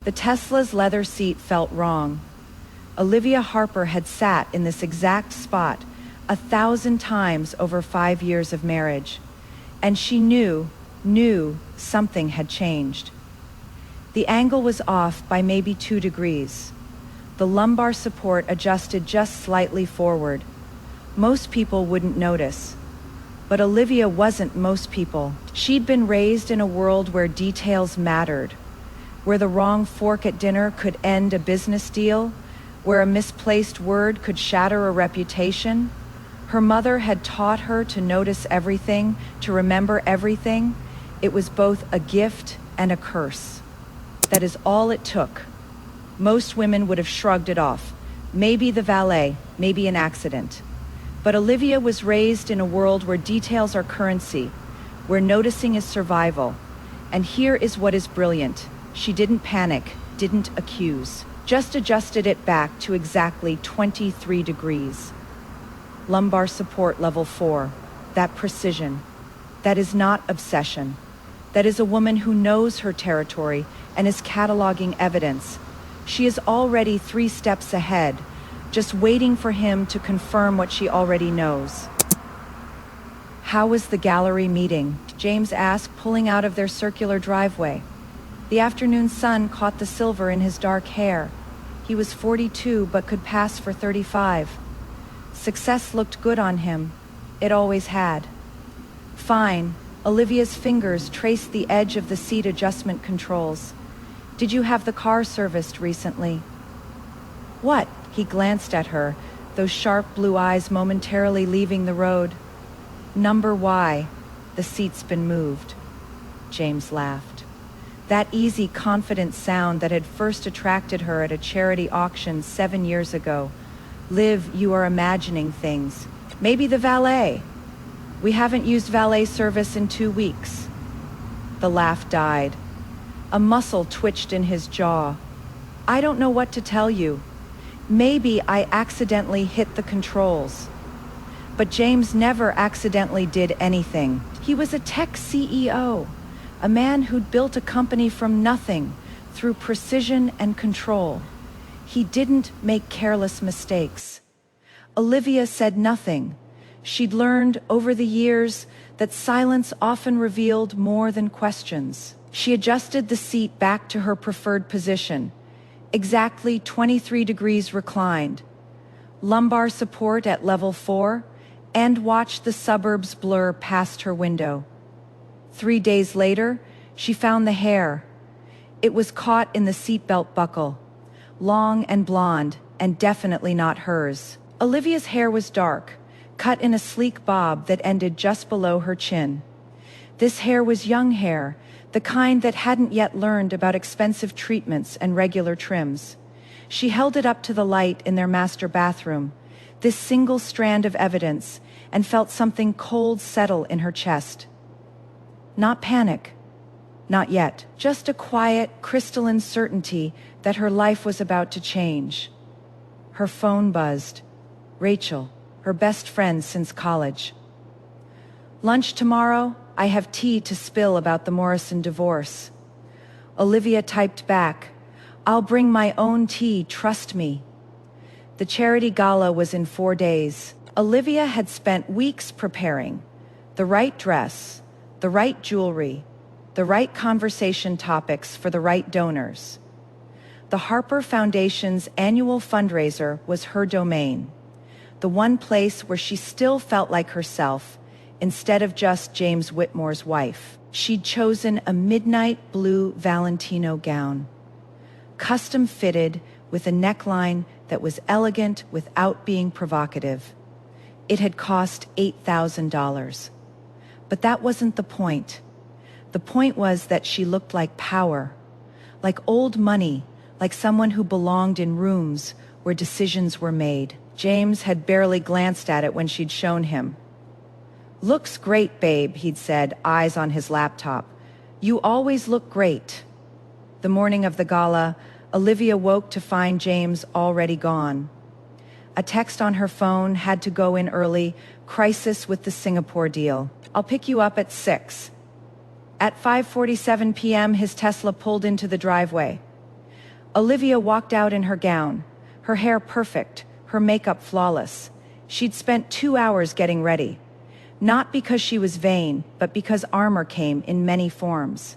The Tesla's leather seat felt wrong. Olivia Harper had sat in this exact spot 1,000 times over 5 years of marriage, and she knew something had changed. The angle was off by maybe 2 degrees. The lumbar support adjusted just slightly forward. Most people wouldn't notice. But Olivia wasn't most people. She'd been raised in a world where details mattered, where the wrong fork at dinner could end a business deal, where a misplaced word could shatter a reputation. Her mother had taught her to notice everything, to remember everything. It was both a gift and a curse. That is all it took. Most women would have shrugged it off. Maybe the valet, maybe an accident. But Olivia was raised in a world where details are currency, where noticing is survival. And here is what is brilliant. She didn't panic, didn't accuse, just adjusted it back to exactly 23 degrees. Lumbar support level 4, that precision. That is not obsession. That is a woman who knows her territory and is cataloging evidence. She is already 3 steps ahead, just waiting for him to confirm what she already knows. "How was the gallery meeting?" James asked, pulling out of their circular driveway. The afternoon sun caught the silver in his dark hair. He was 42 but could pass for 35. Success looked good on him. It always had. "Fine." Olivia's fingers traced the edge of the seat adjustment controls. "Did you have the car serviced recently?" "What?" He glanced at her, those sharp blue eyes momentarily leaving the road. "Number Y. The seat's been moved." James laughed. That easy, confident sound that had first attracted her at a charity auction 7 years ago. "Liv, you are imagining things. Maybe the valet. We haven't used valet service in 2 weeks." The laugh died. A muscle twitched in his jaw. "I don't know what to tell you. Maybe I accidentally hit the controls." But James never accidentally did anything. He was a tech CEO, a man who'd built a company from nothing through precision and control. He didn't make careless mistakes. Olivia said nothing. She'd learned over the years that silence often revealed more than questions. She adjusted the seat back to her preferred position, exactly 23 degrees reclined, lumbar support at level 4, and watched the suburbs blur past her window. 3 days later, she found the hair. It was caught in the seatbelt buckle, long and blonde, and definitely not hers. Olivia's hair was dark, cut in a sleek bob that ended just below her chin. This hair was young hair, the kind that hadn't yet learned about expensive treatments and regular trims. She held it up to the light in their master bathroom, this single strand of evidence, and felt something cold settle in her chest. Not panic. Not yet. Just a quiet, crystalline certainty that her life was about to change. Her phone buzzed. Rachel, her best friend since college. "Lunch tomorrow? I have tea to spill about the Morrison divorce." Olivia typed back, "I'll bring my own tea, trust me." The charity gala was in 4 days. Olivia had spent weeks preparing. The right dress, the right jewelry, the right conversation topics for the right donors. The Harper Foundation's annual fundraiser was her domain, the one place where she still felt like herself, instead of just James Whitmore's wife. She'd chosen a midnight blue Valentino gown, custom fitted with a neckline that was elegant without being provocative. It had cost $8,000. But that wasn't the point. The point was that she looked like power, like old money, like someone who belonged in rooms where decisions were made. James had barely glanced at it when she'd shown him. "Looks great, babe," he'd said, eyes on his laptop. "You always look great." The morning of the gala, Olivia woke to find James already gone. A text on her phone had to go in early, crisis with the Singapore deal. "I'll pick you up at 6. At 5:47 p.m., his Tesla pulled into the driveway. Olivia walked out in her gown, her hair perfect, her makeup flawless. She'd spent 2 hours getting ready. Not because she was vain, but because armor came in many forms.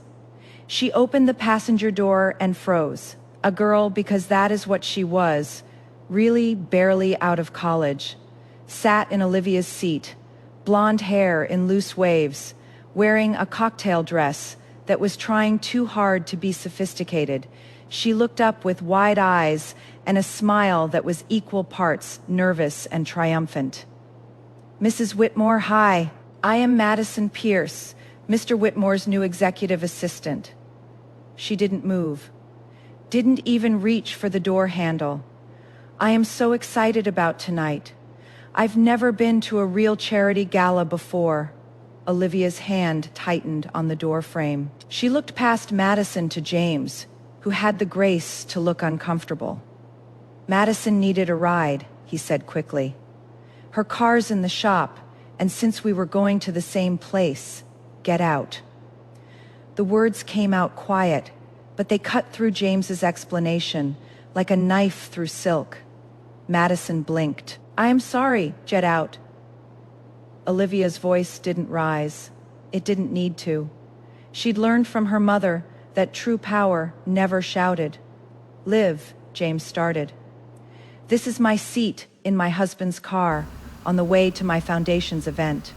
She opened the passenger door and froze. A girl, because that is what she was, really barely out of college, sat in Olivia's seat, blonde hair in loose waves, wearing a cocktail dress that was trying too hard to be sophisticated. She looked up with wide eyes and a smile that was equal parts nervous and triumphant. "Mrs. Whitmore, hi. I am Madison Pierce, Mr. Whitmore's new executive assistant." She didn't move, didn't even reach for the door handle. "I am so excited about tonight. I've never been to a real charity gala before." Olivia's hand tightened on the door frame. She looked past Madison to James, who had the grace to look uncomfortable. "Madison needed a ride," he said quickly. "Her car's in the shop, and since we were going to the same place, get out." The words came out quiet, but they cut through James's explanation like a knife through silk. Madison blinked. "I am sorry, get out." Olivia's voice didn't rise. It didn't need to. She'd learned from her mother that true power never shouted. "Liv," James started. "This is my seat in my husband's car on the way to my foundation's event."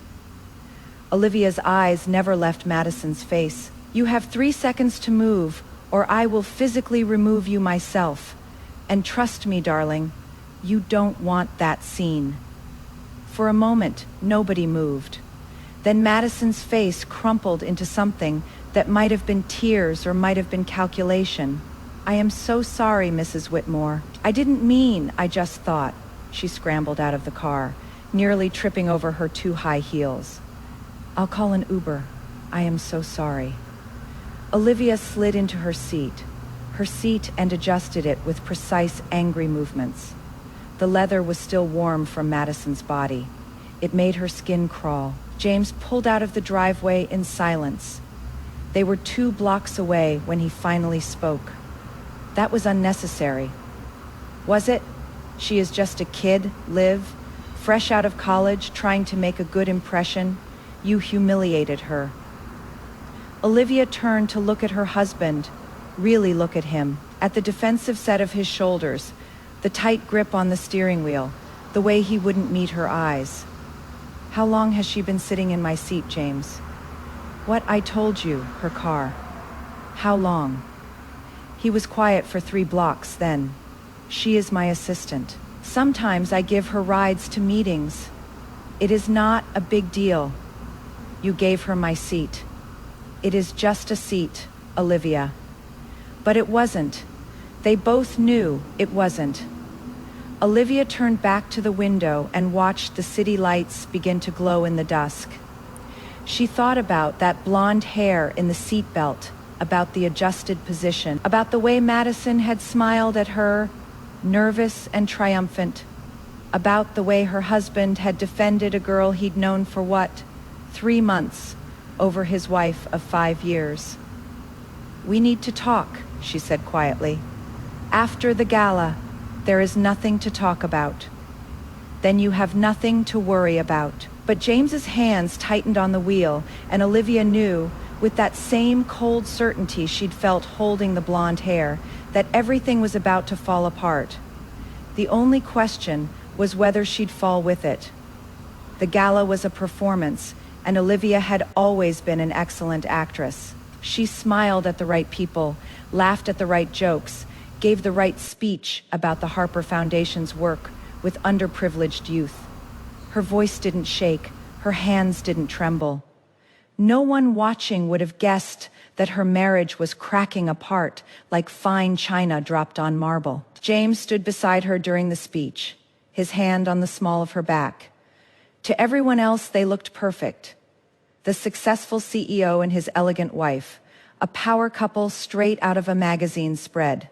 Olivia's eyes never left Madison's face. "You have 3 seconds to move, or I will physically remove you myself. And trust me, darling, you don't want that scene." For a moment, nobody moved. Then Madison's face crumpled into something that might have been tears or might have been calculation. "I am so sorry, Mrs. Whitmore. I didn't mean, I just thought." She scrambled out of the car, nearly tripping over her 2 high heels. "I'll call an Uber. I am so sorry." Olivia slid into her seat and adjusted it with precise, angry movements. The leather was still warm from Madison's body. It made her skin crawl. James pulled out of the driveway in silence. They were 2 blocks away when he finally spoke. "That was unnecessary." "Was it? She is just a kid, Liv, fresh out of college, trying to make a good impression. You humiliated her." Olivia turned to look at her husband, really look at him, at the defensive set of his shoulders, the tight grip on the steering wheel, the way he wouldn't meet her eyes. "How long has she been sitting in my seat, James?" "What I told you, her car." "How long?" He was quiet for 3 blocks then. "She is my assistant. Sometimes I give her rides to meetings. It is not a big deal." "You gave her my seat." "It is just a seat, Olivia." But it wasn't. They both knew it wasn't. Olivia turned back to the window and watched the city lights begin to glow in the dusk. She thought about that blonde hair in the seatbelt, about the adjusted position, about the way Madison had smiled at her, nervous and triumphant, about the way her husband had defended a girl he'd known for 3 months, over his wife of 5 years. "We need to talk," she said quietly. "After the gala, there is nothing to talk about." "Then you have nothing to worry about." But James's hands tightened on the wheel, and Olivia knew, with that same cold certainty she'd felt holding the blonde hair, that everything was about to fall apart. The only question was whether she'd fall with it. The gala was a performance, and Olivia had always been an excellent actress. She smiled at the right people, laughed at the right jokes, gave the right speech about the Harper Foundation's work with underprivileged youth. Her voice didn't shake, her hands didn't tremble. No one watching would have guessed that her marriage was cracking apart like fine china dropped on marble. James stood beside her during the speech, his hand on the small of her back. To everyone else, they looked perfect. The successful CEO and his elegant wife, a power couple straight out of a magazine spread.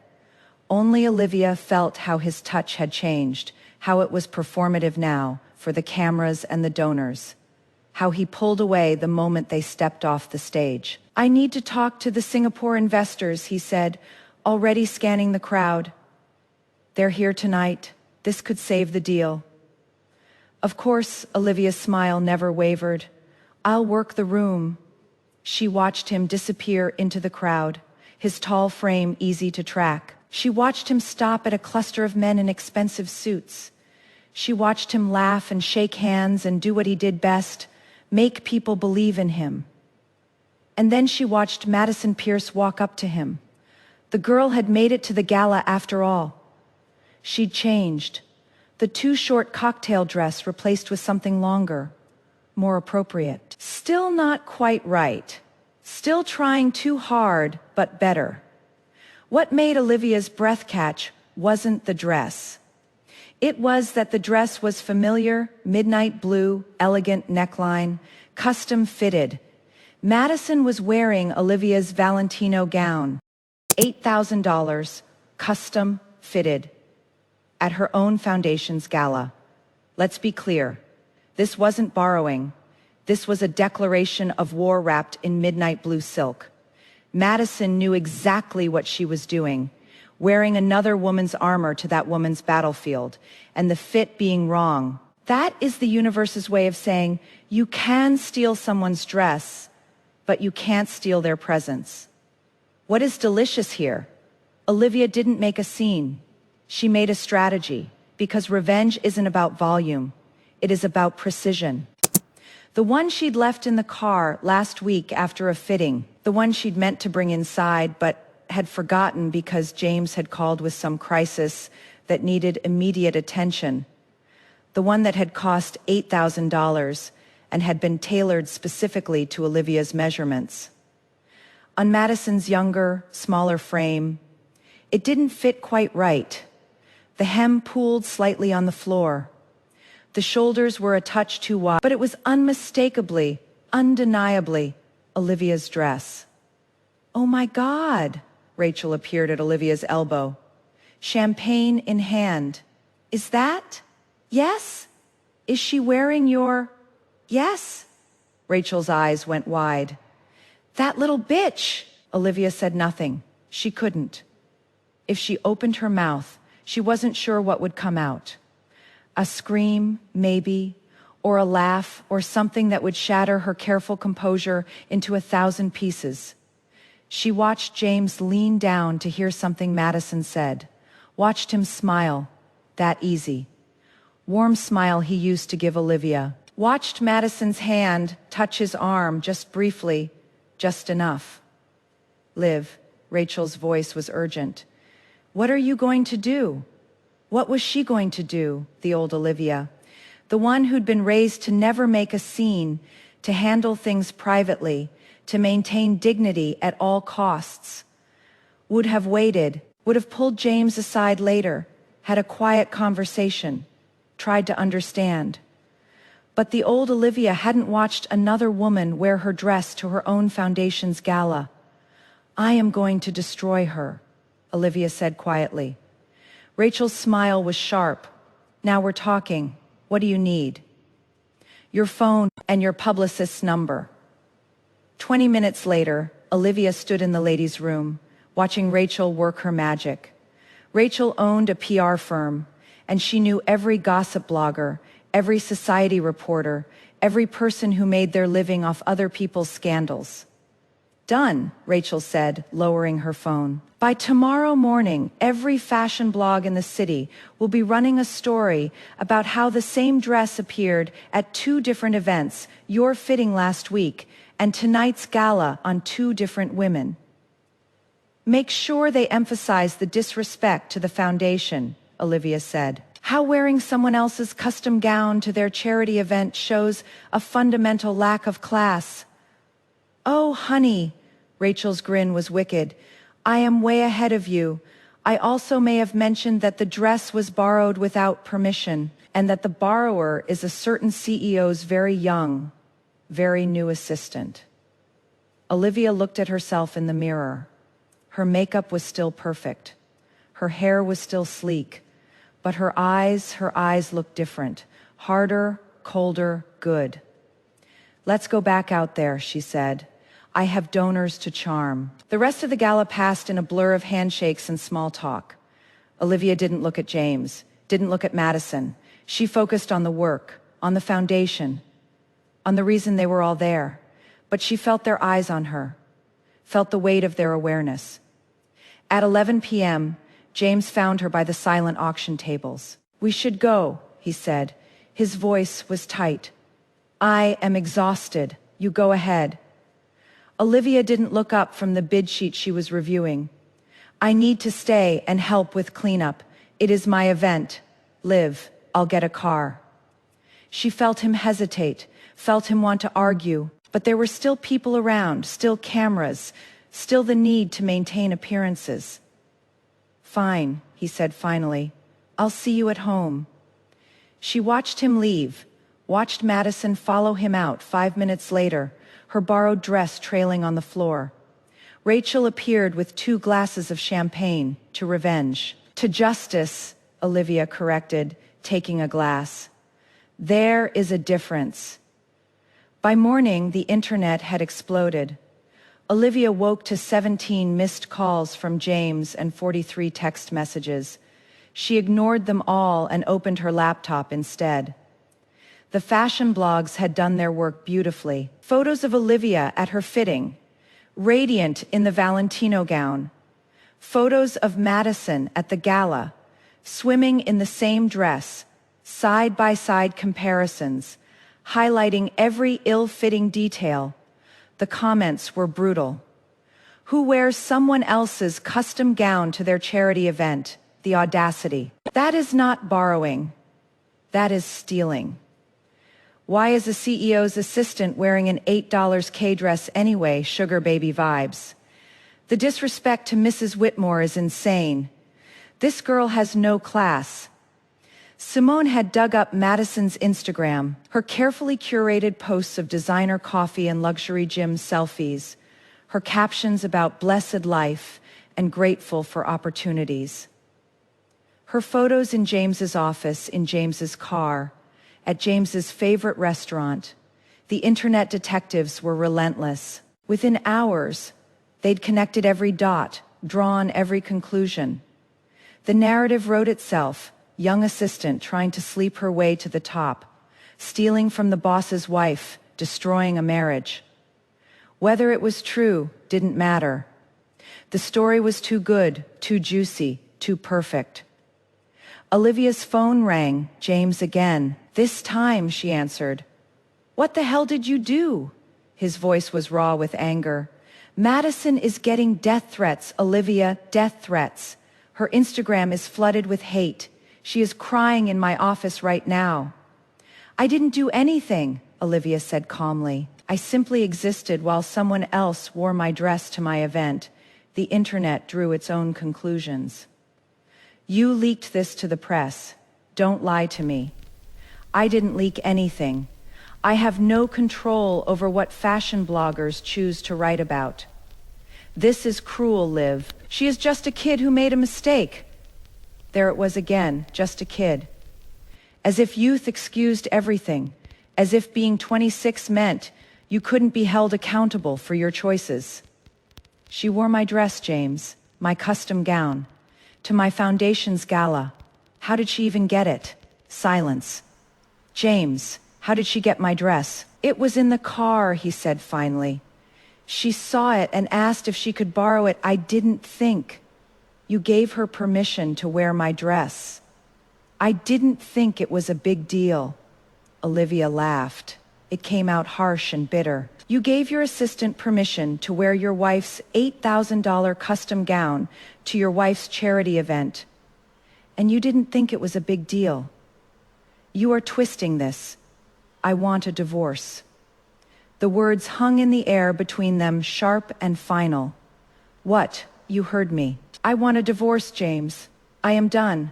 Only Olivia felt how his touch had changed, how it was performative now for the cameras and the donors, how he pulled away the moment they stepped off the stage. "I need to talk to the Singapore investors," he said, already scanning the crowd. They're here tonight. This could save the deal. Of course, Olivia's smile never wavered. I'll work the room. She watched him disappear into the crowd, his tall frame easy to track. She watched him stop at a cluster of men in expensive suits. She watched him laugh and shake hands and do what he did best, make people believe in him. And then she watched Madison Pierce walk up to him. The girl had made it to the gala after all. She'd changed. The too short cocktail dress replaced with something longer, more appropriate. Still not quite right. Still trying too hard, but better. What made Olivia's breath catch wasn't the dress. It was that the dress was familiar, midnight blue, elegant neckline, custom fitted. Madison was wearing Olivia's Valentino gown, $8,000, custom fitted, at her own foundation's gala. Let's be clear, this wasn't borrowing. This was a declaration of war wrapped in midnight blue silk. Madison knew exactly what she was doing, wearing another woman's armor to that woman's battlefield, and the fit being wrong. That is the universe's way of saying, you can steal someone's dress, but you can't steal their presence. What is delicious here? Olivia didn't make a scene. She made a strategy, because revenge isn't about volume. It is about precision. The one she'd left in the car last week after a fitting, the one she'd meant to bring inside but had forgotten because James had called with some crisis that needed immediate attention, the one that had cost $8,000 and had been tailored specifically to Olivia's measurements. On Madison's younger, smaller frame, it didn't fit quite right. The hem pooled slightly on the floor. The shoulders were a touch too wide, but it was unmistakably, undeniably Olivia's dress. Oh my God, Rachel appeared at Olivia's elbow, champagne in hand. Is that? Yes? Is she wearing your? Yes? Rachel's eyes went wide. That little bitch! Olivia said nothing. She couldn't. If she opened her mouth, she wasn't sure what would come out. A scream, maybe, or a laugh, or something that would shatter her careful composure into 1,000 pieces. She watched James lean down to hear something Madison said, watched him smile, that easy. Warm smile he used to give Olivia. Watched Madison's hand touch his arm just briefly, just enough. Liv, Rachel's voice was urgent. What are you going to do? What was she going to do, the old Olivia? The one who'd been raised to never make a scene, to handle things privately, to maintain dignity at all costs. Would have waited, would have pulled James aside later, had a quiet conversation, tried to understand. But the old Olivia hadn't watched another woman wear her dress to her own foundation's gala. I am going to destroy her, Olivia said quietly. Rachel's smile was sharp. Now we're talking. What do you need? Your phone and your publicist's number. 20 minutes later, Olivia stood in the ladies' room, watching Rachel work her magic. Rachel owned a PR firm, and she knew every gossip blogger, every society reporter, every person who made their living off other people's scandals. Done, Rachel said, lowering her phone. By tomorrow morning, every fashion blog in the city will be running a story about how the same dress appeared at 2 different events, your fitting last week, and tonight's gala on 2 different women. Make sure they emphasize the disrespect to the foundation, Olivia said. How wearing someone else's custom gown to their charity event shows a fundamental lack of class. Oh, honey, Rachel's grin was wicked. I am way ahead of you. I also may have mentioned that the dress was borrowed without permission, and that the borrower is a certain CEO's very young, very new assistant. Olivia looked at herself in the mirror. Her makeup was still perfect. Her hair was still sleek. But her eyes looked different. Harder, colder, good. Let's go back out there, she said. I have donors to charm. The rest of the gala passed in a blur of handshakes and small talk. Olivia didn't look at James, didn't look at Madison. She focused on the work, on the foundation, on the reason they were all there. But she felt their eyes on her, felt the weight of their awareness. At 11 p.m., James found her by the silent auction tables. "We should go," he said. His voice was tight. "I am exhausted. You go ahead." Olivia didn't look up from the bid sheet she was reviewing. "I need to stay and help with cleanup. It is my event. Liv, I'll get a car." She felt him hesitate, felt him want to argue, but there were still people around, still cameras, still the need to maintain appearances. "Fine," he said finally. "I'll see you at home." She watched him leave, watched Madison follow him out 5 minutes later, her borrowed dress trailing on the floor. Rachel appeared with 2 glasses of champagne, to revenge. "To justice," Olivia corrected, taking a glass. "There is a difference." By morning, the internet had exploded. Olivia woke to 17 missed calls from James and 43 text messages. She ignored them all and opened her laptop instead. The fashion blogs had done their work beautifully. Photos of Olivia at her fitting, radiant in the Valentino gown. Photos of Madison at the gala, swimming in the same dress, side-by-side comparisons, highlighting every ill-fitting detail. The comments were brutal. "Who wears someone else's custom gown to their charity event? The audacity. That is not borrowing. That is stealing. Why is a CEO's assistant wearing an $8 K dress anyway? Sugar baby vibes. The disrespect to Mrs. Whitmore is insane. This girl has no class." Simone had dug up Madison's Instagram, her carefully curated posts of designer coffee and luxury gym selfies, her captions about blessed life and grateful for opportunities. Her photos in James's office, in James's car, at James's favorite restaurant. The internet detectives were relentless. Within hours, they'd connected every dot, drawn every conclusion. The narrative wrote itself. Young assistant trying to sleep her way to the top, stealing from the boss's wife, destroying a marriage. Whether it was true didn't matter. The story was too good, too juicy, too perfect. Olivia's phone rang, James again. "This time," she answered. "What the hell did you do?" His voice was raw with anger. "Madison is getting death threats, Olivia, death threats. Her Instagram is flooded with hate. She is crying in my office right now." "I didn't do anything," Olivia said calmly. "I simply existed while someone else wore my dress to my event." The internet drew its own conclusions. "You leaked this to the press. Don't lie to me." "I didn't leak anything. I have no control over what fashion bloggers choose to write about." "This is cruel, Liv. She is just a kid who made a mistake." There it was again, just a kid. As if youth excused everything, as if being 26 meant you couldn't be held accountable for your choices. "She wore my dress, James, my custom gown, to my foundation's gala. How did she even get it?" Silence. "James, how did she get my dress?" "It was in the car," he said finally. "She saw it and asked if she could borrow it. I didn't think. You gave her permission to wear my dress." "I didn't think it was a big deal." Olivia laughed. It came out harsh and bitter. "You gave your assistant permission to wear your wife's $8,000 custom gown to your wife's charity event, and you didn't think it was a big deal. You are twisting this. I want a divorce." The words hung in the air between them, sharp and final. "What? You heard me. I want a divorce, James. I am done."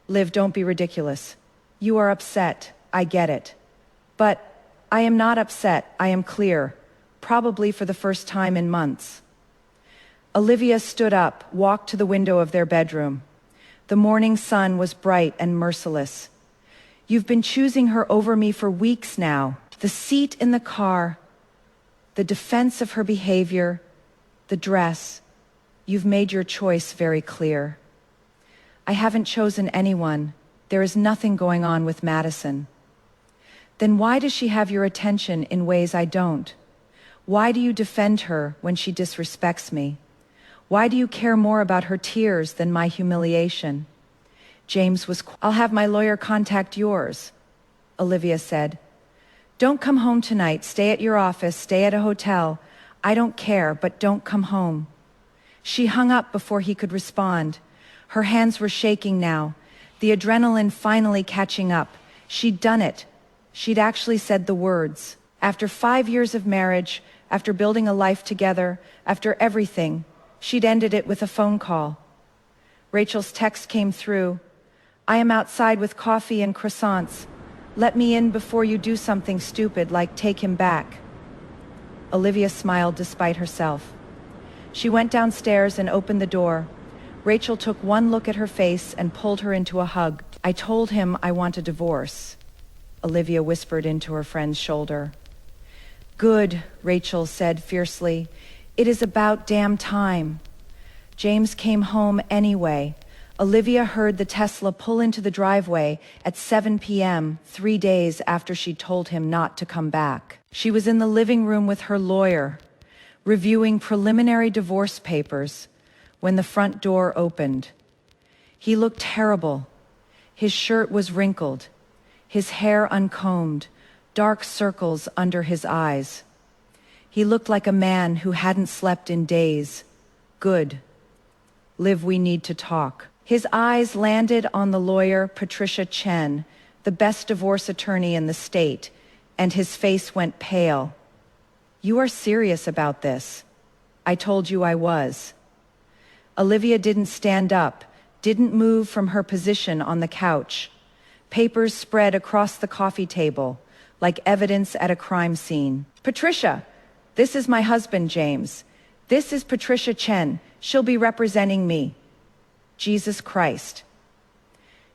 "Liv, don't be ridiculous. You are upset. I get it. But I am not upset. I am clear. Probably for the first time in months." Olivia stood up, walked to the window of their bedroom. The morning sun was bright and merciless. "You've been choosing her over me for weeks now. The seat in the car." The defense of her behavior, the dress. You've made your choice very clear. I haven't chosen anyone. There is nothing going on with Madison. Then why does she have your attention in ways I don't? Why do you defend her when she disrespects me? Why do you care more about her tears than my humiliation? I'll have my lawyer contact yours, Olivia said. Don't come home tonight. Stay at your office. Stay at a hotel. I don't care, but don't come home. She hung up before he could respond. Her hands were shaking now, the adrenaline finally catching up. She'd done it. She'd actually said the words. After 5 years of marriage, after building a life together, after everything, she'd ended it with a phone call. Rachel's text came through. I am outside with coffee and croissants. Let me in before you do something stupid like take him back. Olivia smiled despite herself. She went downstairs and opened the door. Rachel took one look at her face and pulled her into a hug. I told him I want a divorce, Olivia whispered into her friend's shoulder. Good, Rachel said fiercely. It is about damn time. James came home anyway. Olivia heard the Tesla pull into the driveway at 7 p.m., 3 days after she told him not to come back. She was in the living room with her lawyer, reviewing preliminary divorce papers, when the front door opened. He looked terrible. His shirt was wrinkled, his hair uncombed, dark circles under his eyes. He looked like a man who hadn't slept in days. Good. Liv, we need to talk. His eyes landed on the lawyer, Patricia Chen, the best divorce attorney in the state, and his face went pale. You are serious about this. I told you I was. Olivia didn't stand up, didn't move from her position on the couch. Papers spread across the coffee table, like evidence at a crime scene. Patricia, this is my husband, James. This is Patricia Chen. She'll be representing me. Jesus Christ.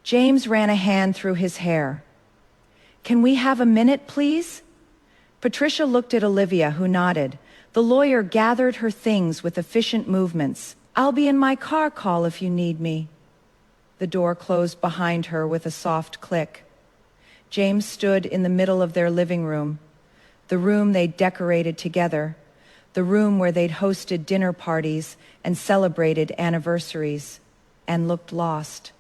James ran a hand through his hair. Can we have a minute, please? Patricia looked at Olivia, who nodded. The lawyer gathered her things with efficient movements. I'll be in my car. Call if you need me. The door closed behind her with a soft click. James stood in the middle of their living room, the room they'd decorated together, the room where they'd hosted dinner parties and celebrated anniversaries, and looked lost.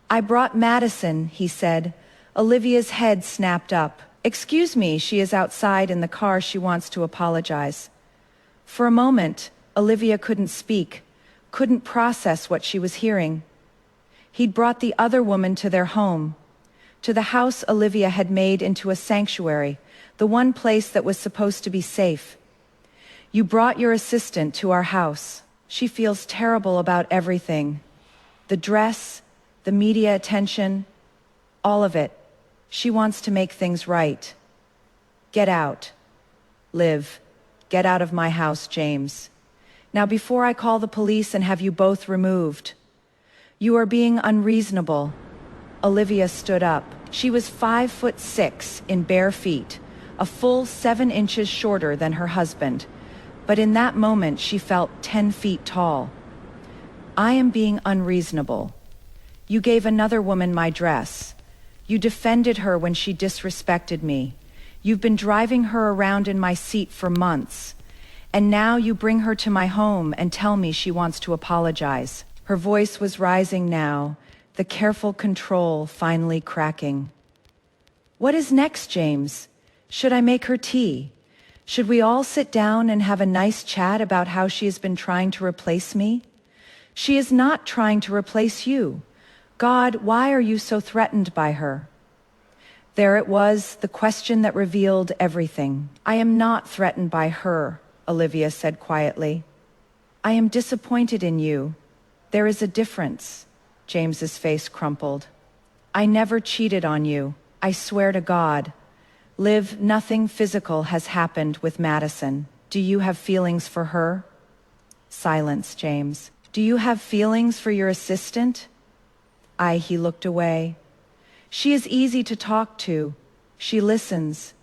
I brought Madison, he said. Olivia's head snapped up. Excuse me, she is outside in the car. She wants to apologize. For a moment, Olivia couldn't speak, couldn't process what she was hearing. He'd brought the other woman to their home, to the house Olivia had made into a sanctuary, the one place that was supposed to be safe. You brought your assistant to our house. She feels terrible about everything. The dress, the media attention, all of it. She wants to make things right. Get out. Liv, get out of my house, James. Now before I call the police and have you both removed. You are being unreasonable. Olivia stood up. She was 5'6" in bare feet, a full 7 inches shorter than her husband. But in that moment, she felt 10 feet tall. I am being unreasonable. You gave another woman my dress. You defended her when she disrespected me. You've been driving her around in my seat for months. And now you bring her to my home and tell me she wants to apologize. Her voice was rising now, the careful control finally cracking. What is next, James? Should I make her tea? Should we all sit down and have a nice chat about how she has been trying to replace me? She is not trying to replace you. God, why are you so threatened by her? There it was, the question that revealed everything. I am not threatened by her, Olivia said quietly. I am disappointed in you. There is a difference. James's face crumpled. I never cheated on you. I swear to God. Liv, nothing physical has happened with Madison. Do you have feelings for her? Silence, James. Do you have feelings for your assistant? He looked away. She is easy to talk to. She listens.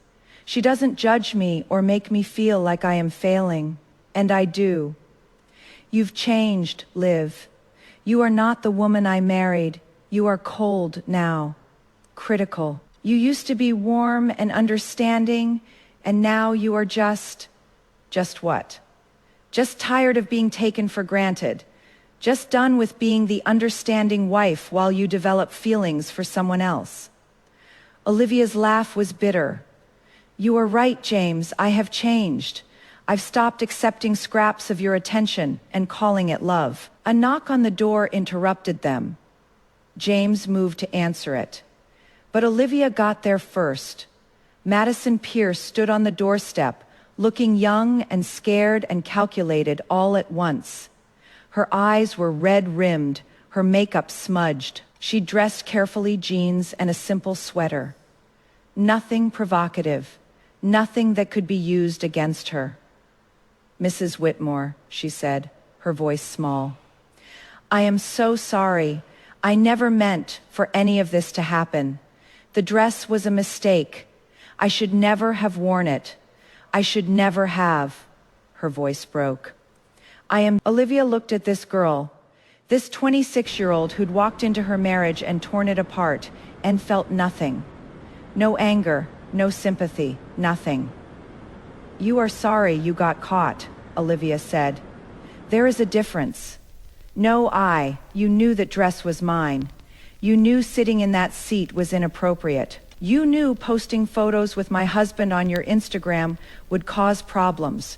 She doesn't judge me or make me feel like I am failing, and I do. You've changed, Liv. You are not the woman I married. You are cold now, critical. You used to be warm and understanding, and now you are just what? Just tired of being taken for granted. Just done with being the understanding wife while you develop feelings for someone else. Olivia's laugh was bitter. You are right, James, I have changed. I've stopped accepting scraps of your attention and calling it love. A knock on the door interrupted them. James moved to answer it. But Olivia got there first. Madison Pierce stood on the doorstep, looking young and scared and calculated all at once. Her eyes were red-rimmed, her makeup smudged. She dressed carefully, jeans and a simple sweater. Nothing provocative, nothing that could be used against her. Mrs. Whitmore, she said, her voice small. I am so sorry. I never meant for any of this to happen. The dress was a mistake. I should never have worn it. I should never have. Her voice broke. Olivia looked at this girl, this 26-year-old who'd walked into her marriage and torn it apart, and felt nothing. No anger, no sympathy, nothing. You are sorry you got caught, Olivia said. There is a difference. No, you knew that dress was mine. You knew sitting in that seat was inappropriate. You knew posting photos with my husband on your Instagram would cause problems.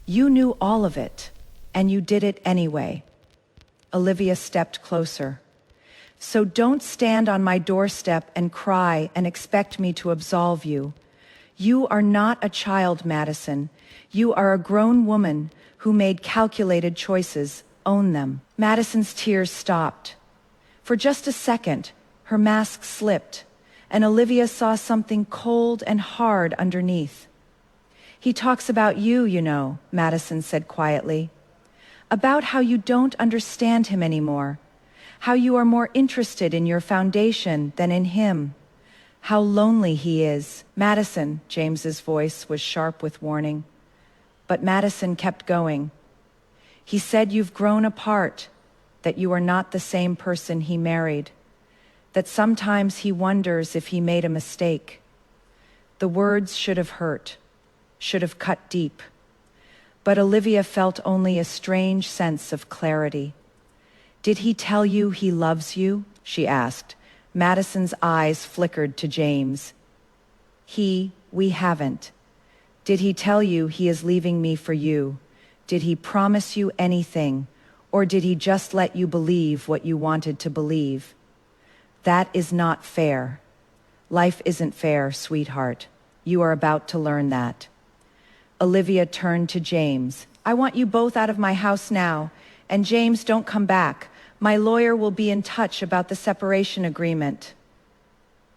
You knew all of it, and you did it anyway. Olivia stepped closer. So don't stand on my doorstep and cry and expect me to absolve you. You are not a child, Madison. You are a grown woman who made calculated choices. Own them. Madison's tears stopped. For just a second, her mask slipped, and Olivia saw something cold and hard underneath. He talks about you, you know, Madison said quietly. About how you don't understand him anymore. How you are more interested in your foundation than in him. How lonely he is. Madison, James's voice was sharp with warning. But Madison kept going. He said you've grown apart, that you are not the same person he married, that sometimes he wonders if he made a mistake. The words should have hurt, should have cut deep. But Olivia felt only a strange sense of clarity. Did he tell you he loves you? She asked. Madison's eyes flickered to James. We haven't. Did he tell you he is leaving me for you? Did he promise you anything? Or did he just let you believe what you wanted to believe? That is not fair. Life isn't fair, sweetheart. You are about to learn that. Olivia turned to James. I want you both out of my house now. And James, don't come back. My lawyer will be in touch about the separation agreement.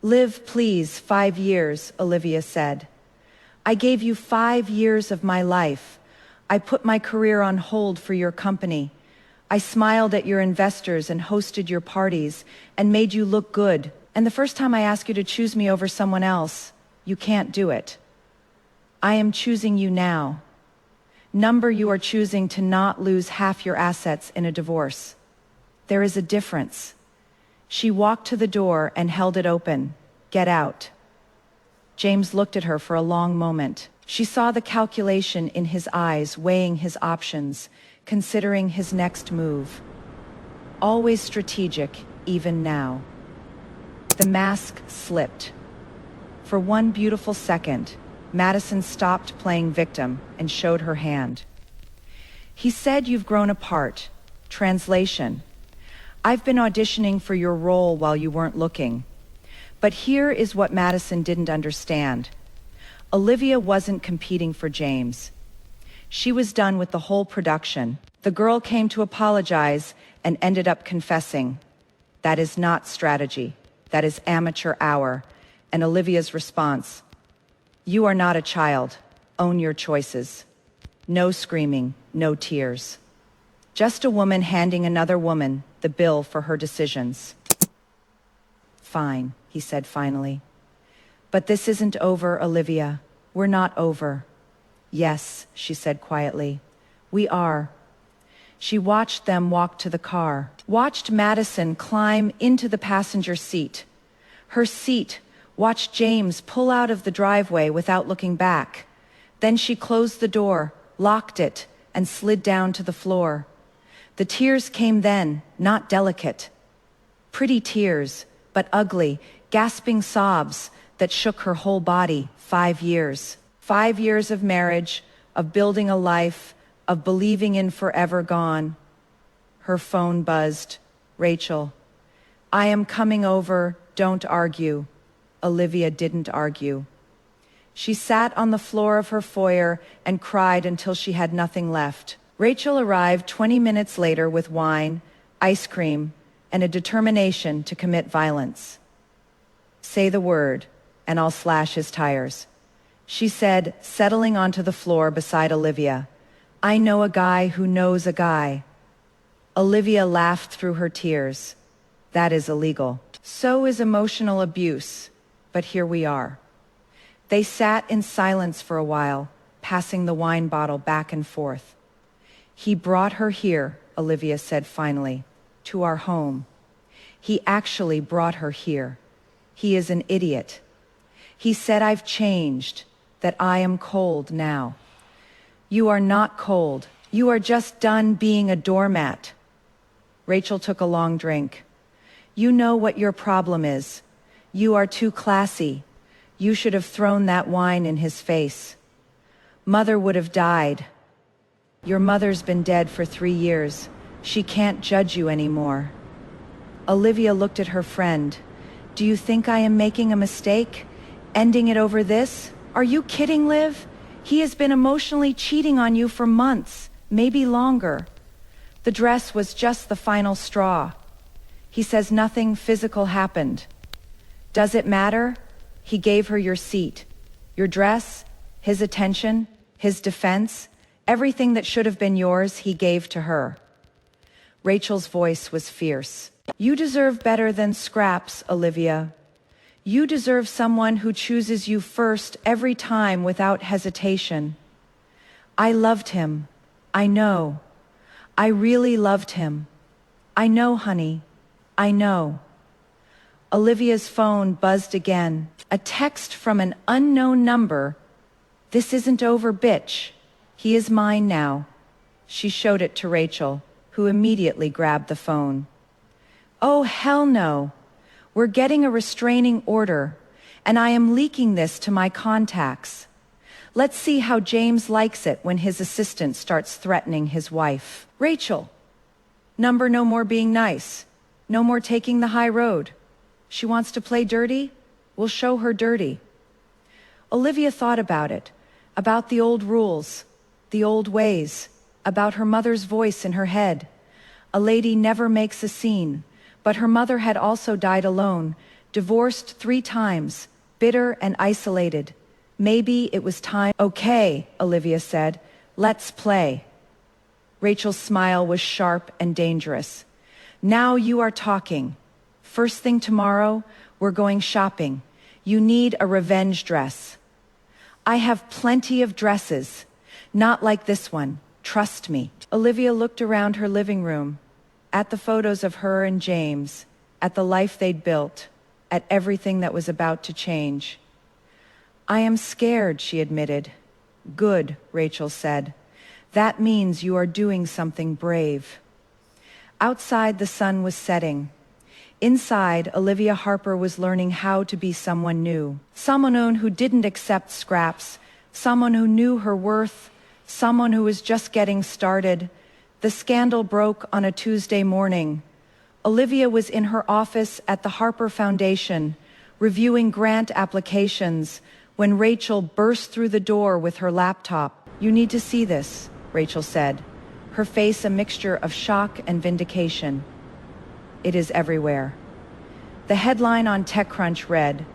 Liv, please, 5 years, Olivia said. I gave you 5 years of my life. I put my career on hold for your company. I smiled at your investors and hosted your parties and made you look good. And the first time I ask you to choose me over someone else, you can't do it. I am choosing you now. Number, you are choosing to not lose half your assets in a divorce. There is a difference. She walked to the door and held it open. Get out. James looked at her for a long moment. She saw the calculation in his eyes, weighing his options, considering his next move. Always strategic, even now. The mask slipped. For one beautiful second, Madison stopped playing victim and showed her hand. He said you've grown apart. Translation. I've been auditioning for your role while you weren't looking. But here is what Madison didn't understand. Olivia wasn't competing for James. She was done with the whole production. The girl came to apologize and ended up confessing. That is not strategy. That is amateur hour. And Olivia's response. You are not a child. Own your choices. No screaming, no tears. Just a woman handing another woman the bill for her decisions. Fine, he said finally. But this isn't over, Olivia. We're not over. Yes, she said quietly. We are. She watched them walk to the car, watched Madison climb into the passenger seat. Her seat, watched James pull out of the driveway without looking back. Then she closed the door, locked it, and slid down to the floor. The tears came then, not delicate. Pretty tears, but ugly, gasping sobs that shook her whole body. 5 years. 5 years of marriage, of building a life, of believing in forever gone. Her phone buzzed. Rachel. I am coming over, don't argue. Olivia didn't argue. She sat on the floor of her foyer and cried until she had nothing left. Rachel arrived 20 minutes later with wine, ice cream, and a determination to commit violence. Say the word, and I'll slash his tires, she said, settling onto the floor beside Olivia. I know a guy who knows a guy. Olivia laughed through her tears. That is illegal. So is emotional abuse, but here we are. They sat in silence for a while, passing the wine bottle back and forth. He brought her here, Olivia said finally, to our home. He actually brought her here. He is an idiot. He said I've changed, that I am cold now. You are not cold. You are just done being a doormat. Rachel took a long drink. You know what your problem is. You are too classy. You should have thrown that wine in his face. Mother would have died. Your mother's been dead for 3 years. She can't judge you anymore. Olivia looked at her friend. Do you think I am making a mistake? Ending it over this? Are you kidding, Liv? He has been emotionally cheating on you for months, maybe longer. The dress was just the final straw. He says nothing physical happened. Does it matter? He gave her your seat, your dress, his attention, his defense, everything that should have been yours, he gave to her. Rachel's voice was fierce. You deserve better than scraps, Olivia. You deserve someone who chooses you first every time without hesitation. I loved him. I know. I really loved him. I know, honey. I know. Olivia's phone buzzed again. A text from an unknown number. This isn't over, bitch. He is mine now. She showed it to Rachel, who immediately grabbed the phone. Oh, hell no. We're getting a restraining order, and I am leaking this to my contacts. Let's see how James likes it when his assistant starts threatening his wife. Rachel. Number no more being nice. No more taking the high road. She wants to play dirty? We'll show her dirty. Olivia thought about it, about the old rules, the old ways, about her mother's voice in her head. A lady never makes a scene, but her mother had also died alone, divorced 3 times, bitter and isolated. Maybe it was time. Okay, Olivia said, let's play. Rachel's smile was sharp and dangerous. Now you are talking. First thing tomorrow, we're going shopping. You need a revenge dress. I have plenty of dresses, not like this one, trust me. Olivia looked around her living room, at the photos of her and James, at the life they'd built, at everything that was about to change. I am scared, she admitted. Good, Rachel said. That means you are doing something brave. Outside, the sun was setting. Inside, Olivia Harper was learning how to be someone new. Someone who didn't accept scraps. Someone who knew her worth. Someone who was just getting started. The scandal broke on a Tuesday morning. Olivia was in her office at the Harper Foundation, reviewing grant applications, when Rachel burst through the door with her laptop. You need to see this, Rachel said, her face a mixture of shock and vindication. It is everywhere. The headline on TechCrunch read,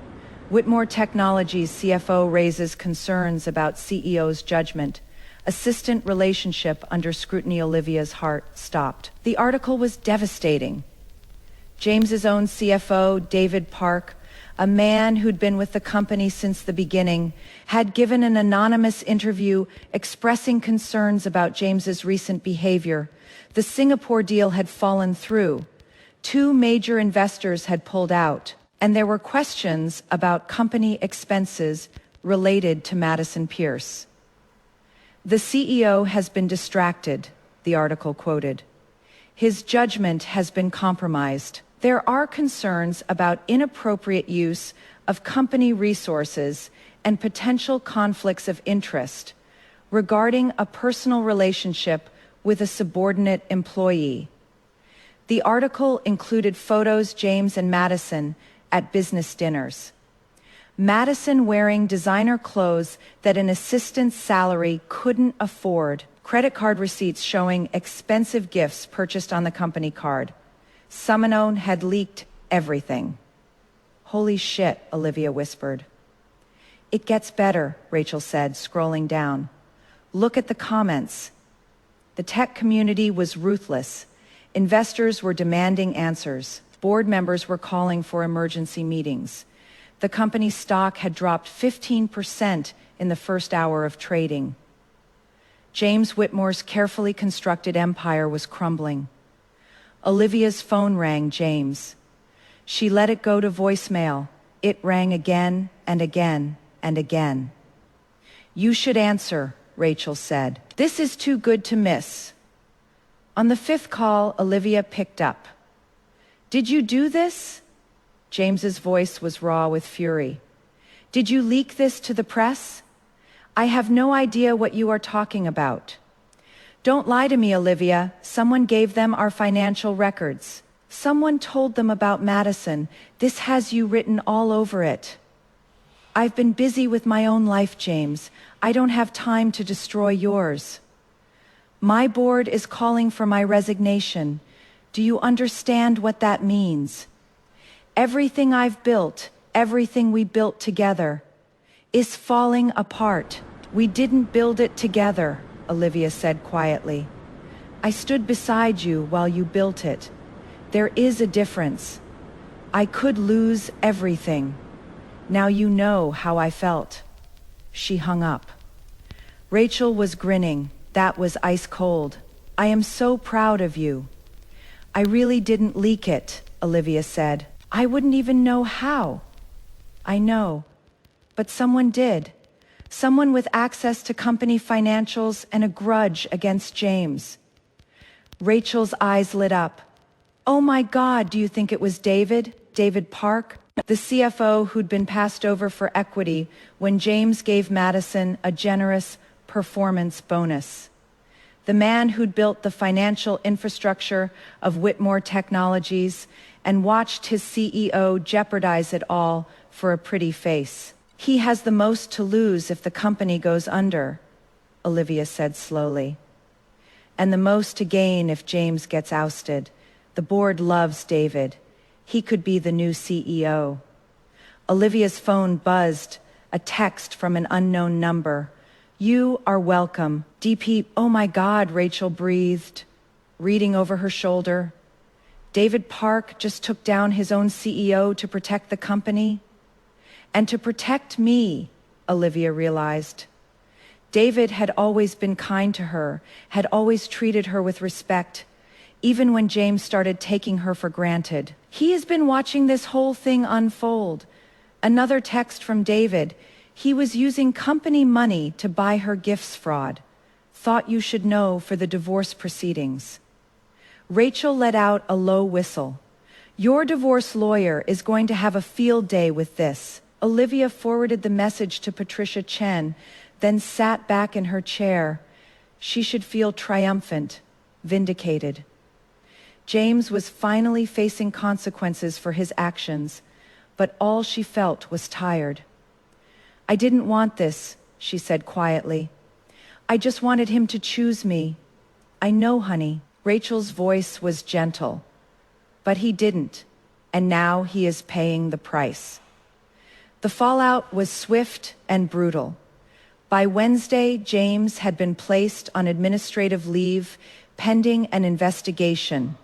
Whitmore Technologies CFO raises concerns about CEO's judgment. Assistant relationship under scrutiny. Olivia's heart stopped. The article was devastating. James's own CFO, David Park, a man who'd been with the company since the beginning, had given an anonymous interview expressing concerns about James's recent behavior. The Singapore deal had fallen through. Two major investors had pulled out, and there were questions about company expenses related to Madison Pierce. The CEO has been distracted, the article quoted. His judgment has been compromised. There are concerns about inappropriate use of company resources and potential conflicts of interest regarding a personal relationship with a subordinate employee. The article included photos James and Madison at business dinners. Madison wearing designer clothes that an assistant's salary couldn't afford, credit card receipts showing expensive gifts purchased on the company card. Summonon had leaked everything. Holy shit, Olivia whispered. It gets better, Rachel said, scrolling down. Look at the comments. The tech community was ruthless. Investors were demanding answers. Board members were calling for emergency meetings. The company's stock had dropped 15% in the first hour of trading. James Whitmore's carefully constructed empire was crumbling. Olivia's phone rang James. She let it go to voicemail. It rang again and again and again. You should answer, Rachel said. This is too good to miss. On the fifth call, Olivia picked up. Did you do this? James's voice was raw with fury. Did you leak this to the press? I have no idea what you are talking about. Don't lie to me, Olivia. Someone gave them our financial records. Someone told them about Madison. This has you written all over it. I've been busy with my own life, James. I don't have time to destroy yours. My board is calling for my resignation. Do you understand what that means? Everything I've built, everything we built together, is falling apart. We didn't build it together, Olivia said quietly. I stood beside you while you built it. There is a difference. I could lose everything. Now you know how I felt. She hung up. Rachel was grinning. That was ice cold. I am so proud of you. I really didn't leak it, Olivia said. I wouldn't even know how. I know. But someone did. Someone with access to company financials and a grudge against James. Rachel's eyes lit up. Oh my God, do you think it was David? David Park? The CFO who'd been passed over for equity when James gave Madison a generous performance bonus. The man who'd built the financial infrastructure of Whitmore Technologies and watched his CEO jeopardize it all for a pretty face. He has the most to lose if the company goes under, Olivia said slowly. And the most to gain if James gets ousted. The board loves David. He could be the new CEO. Olivia's phone buzzed, a text from an unknown number. You are welcome. DP, oh my God, Rachel breathed, reading over her shoulder. David Park just took down his own CEO to protect the company. And to protect me, Olivia realized. David had always been kind to her, had always treated her with respect, even when James started taking her for granted. He has been watching this whole thing unfold. Another text from David. He was using company money to buy her gifts fraud. Thought you should know for the divorce proceedings. Rachel let out a low whistle. Your divorce lawyer is going to have a field day with this. Olivia forwarded the message to Patricia Chen, then sat back in her chair. She should feel triumphant, vindicated. James was finally facing consequences for his actions, but all she felt was tired. I didn't want this, she said quietly. I just wanted him to choose me. I know, honey. Rachel's voice was gentle. But he didn't, and now he is paying the price. The fallout was swift and brutal. By Wednesday, James had been placed on administrative leave pending an investigation.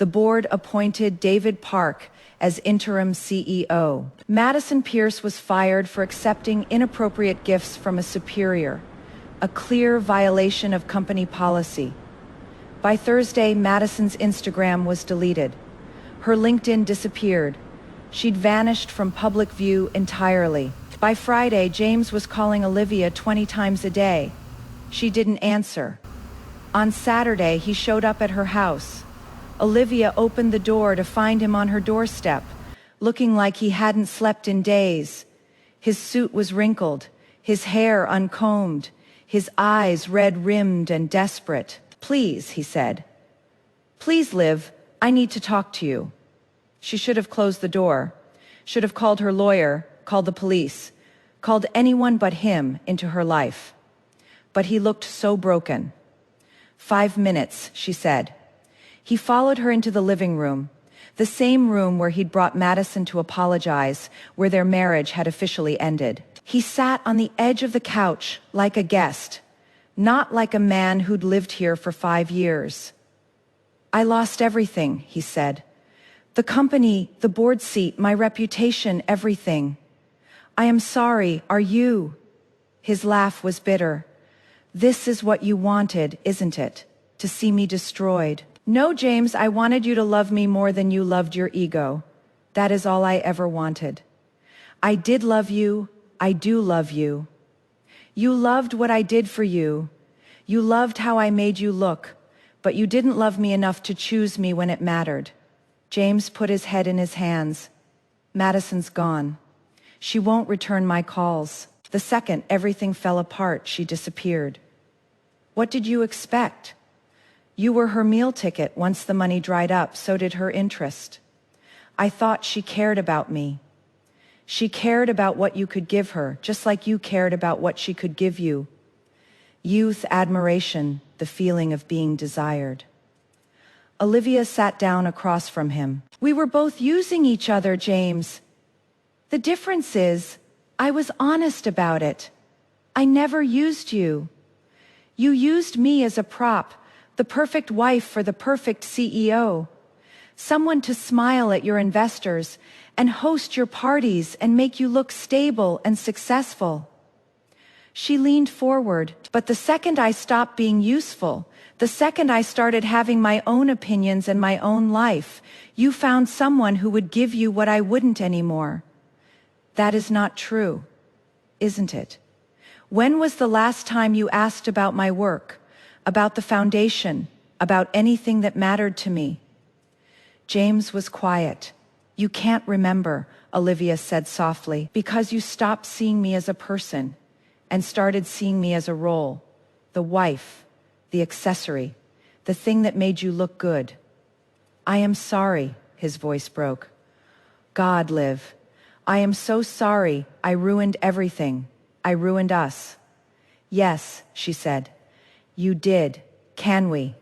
The board appointed David Park as interim CEO. Madison Pierce was fired for accepting inappropriate gifts from a superior, a clear violation of company policy. By Thursday, Madison's Instagram was deleted. Her LinkedIn disappeared. She'd vanished from public view entirely. By Friday, James was calling Olivia 20 times a day. She didn't answer. On Saturday, he showed up at her house. Olivia opened the door to find him on her doorstep, looking like he hadn't slept in days. His suit was wrinkled, his hair uncombed, his eyes red-rimmed and desperate. "Please," he said. "Please, Liv, I need to talk to you." She should have closed the door, should have called her lawyer, called the police, called anyone but him into her life. But he looked so broken. "5 minutes," she said. He followed her into the living room, the same room where he'd brought Madison to apologize, where their marriage had officially ended. He sat on the edge of the couch like a guest, not like a man who'd lived here for 5 years. "I lost everything," he said. "The company, the board seat, my reputation, everything. I am sorry, are you?" His laugh was bitter. "This is what you wanted, isn't it? To see me destroyed?" "No, James, I wanted you to love me more than you loved your ego. That is all I ever wanted. I did love you, I do love you. You loved what I did for you. You loved how I made you look, but you didn't love me enough to choose me when it mattered." James put his head in his hands. "Madison's gone. She won't return my calls. The second everything fell apart, she disappeared. What did you expect? You were her meal ticket. Once the money dried up, so did her interest. I thought she cared about me. She cared about what you could give her, just like you cared about what she could give you. Youth, admiration, the feeling of being desired." Olivia sat down across from him. "We were both using each other, James. The difference is, I was honest about it. I never used you. You used me as a prop, the perfect wife for the perfect CEO. Someone to smile at your investors and host your parties and make you look stable and successful." She leaned forward, "But the second I stopped being useful, the second I started having my own opinions and my own life, you found someone who would give you what I wouldn't anymore. That is not true, isn't it? When was the last time you asked about my work, about the foundation, about anything that mattered to me?" James was quiet. "You can't remember," Olivia said softly, "because you stopped seeing me as a person and started seeing me as a role, the wife, the accessory, the thing that made you look good." "I am sorry," his voice broke. "God, Liv, I am so sorry. I ruined everything. I ruined us." "Yes," she said. "You did. Can we?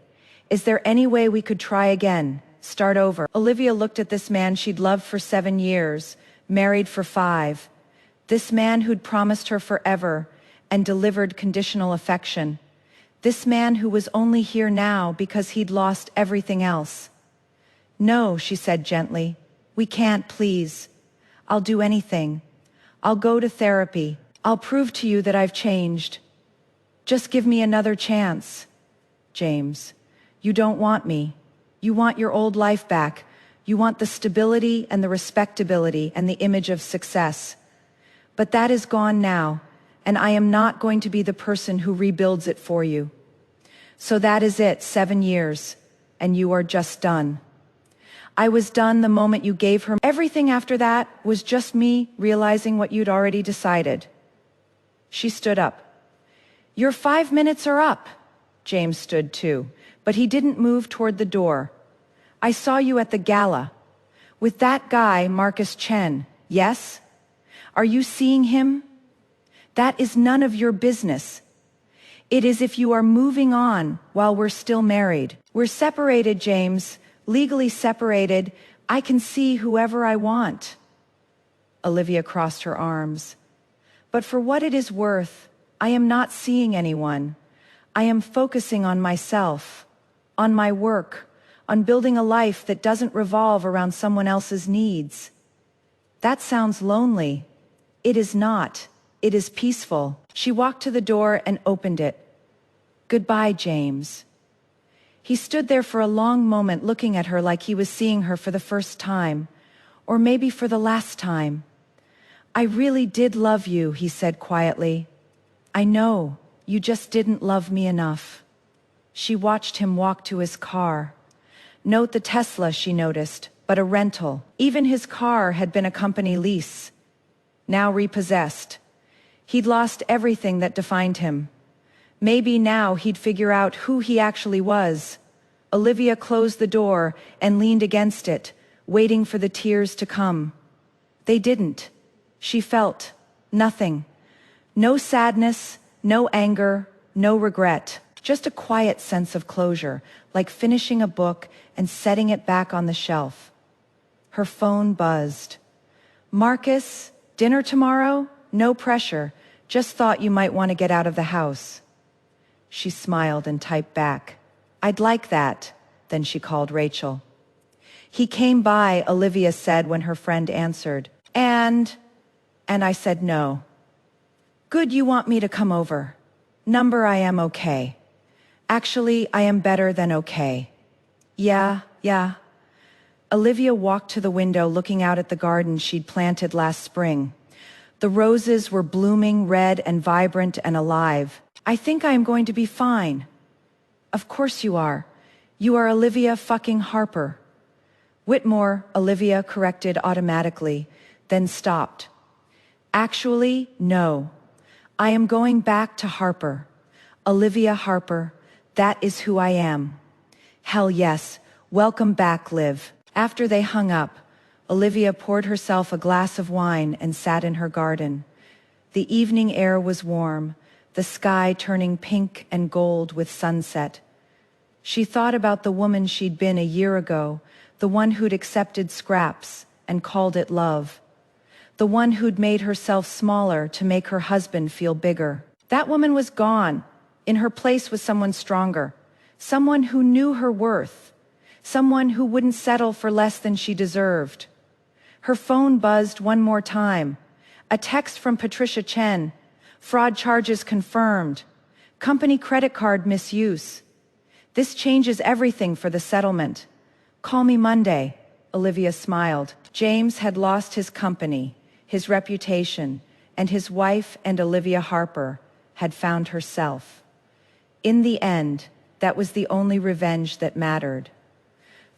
Is there any way we could try again, start over?" Olivia looked at this man she'd loved for 7 years, married for 5. This man who'd promised her forever and delivered conditional affection. This man who was only here now because he'd lost everything else. "No," she said gently. "We can't, please. I'll do anything. I'll go to therapy. I'll prove to you that I've changed. Just give me another chance." "James, you don't want me. You want your old life back. You want the stability and the respectability and the image of success. But that is gone now, and I am not going to be the person who rebuilds it for you. So that is it, 7 years, and you are just done. I was done the moment you gave her. Everything after that was just me realizing what you'd already decided." She stood up. "Your 5 minutes are up." James stood too, but he didn't move toward the door. "I saw you at the gala. With that guy, Marcus Chen, yes? Are you seeing him? That is none of your business. It is if you are moving on while we're still married. We're separated, James, legally separated. I can see whoever I want." Olivia crossed her arms. "But for what it is worth, I am not seeing anyone. I am focusing on myself, on my work, on building a life that doesn't revolve around someone else's needs. That sounds lonely. It is not. It is peaceful. She walked to the door and opened it. Goodbye, James. He stood there for a long moment looking at her like he was seeing her for the first time, or maybe for the last time. I really did love you, he said quietly. I know, you just didn't love me enough. She watched him walk to his car. Note the Tesla, she noticed, but a rental. Even his car had been a company lease. Now repossessed. He'd lost everything that defined him. Maybe now he'd figure out who he actually was. Olivia closed the door and leaned against it, waiting for the tears to come. They didn't. She felt nothing. No sadness, no anger, no regret. Just a quiet sense of closure, like finishing a book and setting it back on the shelf. Her phone buzzed. Marcus, dinner tomorrow? No pressure. Just thought you might want to get out of the house. She smiled and typed back, I'd like that. Then she called Rachel. He came by, Olivia said when her friend answered. And I said no. Good, you want me to come over. Number, I am okay. Actually, I am better than okay. Yeah. Olivia walked to the window looking out at the garden she'd planted last spring. The roses were blooming red and vibrant and alive. I think I am going to be fine. Of course you are. You are Olivia fucking Harper. Whitmore, Olivia corrected automatically, then stopped. Actually, no. I am going back to Harper. Olivia Harper. That is who I am. Hell yes. Welcome back, Liv. After they hung up, Olivia poured herself a glass of wine and sat in her garden. The evening air was warm, the sky turning pink and gold with sunset. She thought about the woman she'd been a year ago, the one who'd accepted scraps and called it love. The one who'd made herself smaller to make her husband feel bigger. That woman was gone. In her place was someone stronger, someone who knew her worth, someone who wouldn't settle for less than she deserved. Her phone buzzed one more time. A text from Patricia Chen. Fraud charges confirmed. Company credit card misuse. This changes everything for the settlement. Call me Monday. Olivia smiled. James had lost his company, his reputation, and his wife and Olivia Harper had found herself. In the end, that was the only revenge that mattered.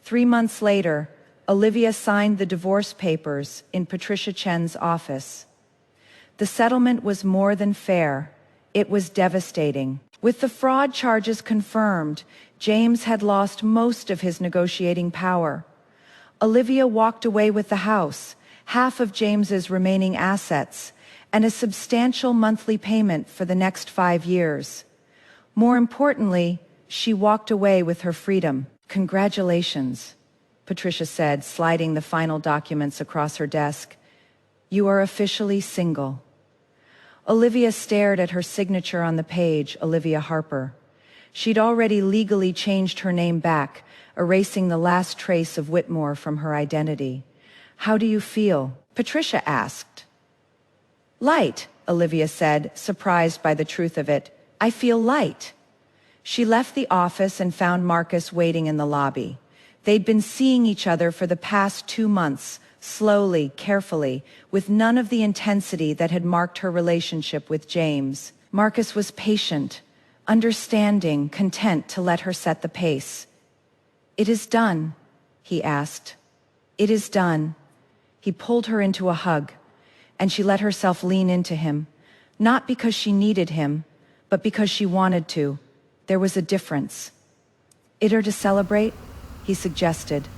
3 months later, Olivia signed the divorce papers in Patricia Chen's office. The settlement was more than fair. It was devastating. With the fraud charges confirmed, James had lost most of his negotiating power. Olivia walked away with the house, half of James's remaining assets, and a substantial monthly payment for the next 5 years. More importantly, she walked away with her freedom. Congratulations, Patricia said, sliding the final documents across her desk. You are officially single. Olivia stared at her signature on the page, Olivia Harper. She'd already legally changed her name back, erasing the last trace of Whitmore from her identity. How do you feel? Patricia asked. Light, Olivia said, surprised by the truth of it. I feel light. She left the office and found Marcus waiting in the lobby. They'd been seeing each other for the past 2 months, slowly, carefully, with none of the intensity that had marked her relationship with James. Marcus was patient, understanding, content to let her set the pace. It is done, he asked. It is done. He pulled her into a hug, and she let herself lean into him, not because she needed him, but because she wanted to. There was a difference. "Iter to celebrate?" he suggested.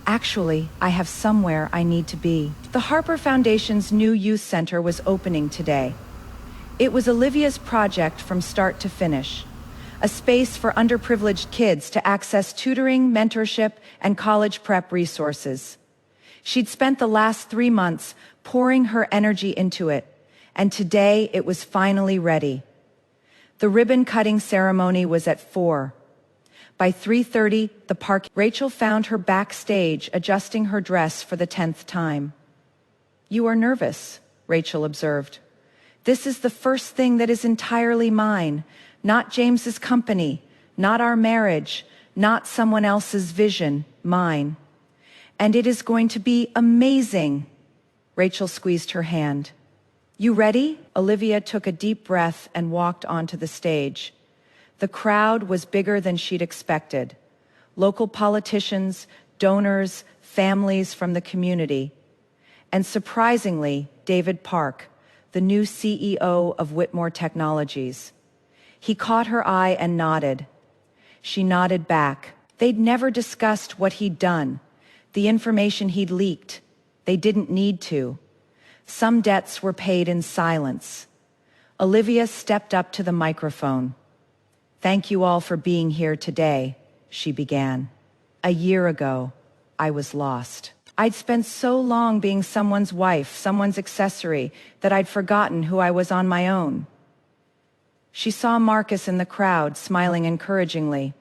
"Actually, I have somewhere I need to be." The Harper Foundation's new youth center was opening today. It was Olivia's project from start to finish. A space for underprivileged kids to access tutoring, mentorship, and college prep resources. She'd spent the last 3 months pouring her energy into it, and today it was finally ready. The ribbon-cutting ceremony was at 4. By 3:30, the park. Rachel found her backstage adjusting her dress for the 10th time. "You are nervous," Rachel observed. "This is the first thing that is entirely mine, not James's company, not our marriage, not someone else's vision, mine. And it is going to be amazing." Rachel squeezed her hand. "You ready?" Olivia took a deep breath and walked onto the stage. The crowd was bigger than she'd expected. Local politicians, donors, families from the community. And surprisingly, David Park, the new CEO of Whitmore Technologies. He caught her eye and nodded. She nodded back. They'd never discussed what he'd done, the information he'd leaked. They didn't need to. Some debts were paid in silence. Olivia stepped up to the microphone. "Thank you all for being here today," she began. "A year ago, I was lost. I'd spent so long being someone's wife, someone's accessory, that I'd forgotten who I was on my own." She saw Marcus in the crowd, smiling encouragingly,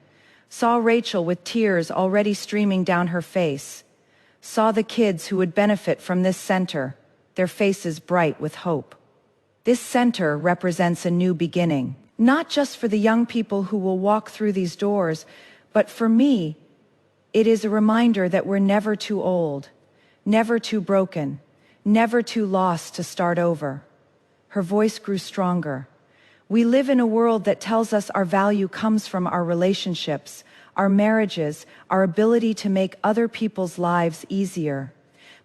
saw Rachel with tears already streaming down her face, saw the kids who would benefit from this center, their faces bright with hope. This center represents a new beginning, not just for the young people who will walk through these doors, but for me, it is a reminder that we're never too old, never too broken, never too lost to start over. Her voice grew stronger. We live in a world that tells us our value comes from our relationships, our marriages, our ability to make other people's lives easier.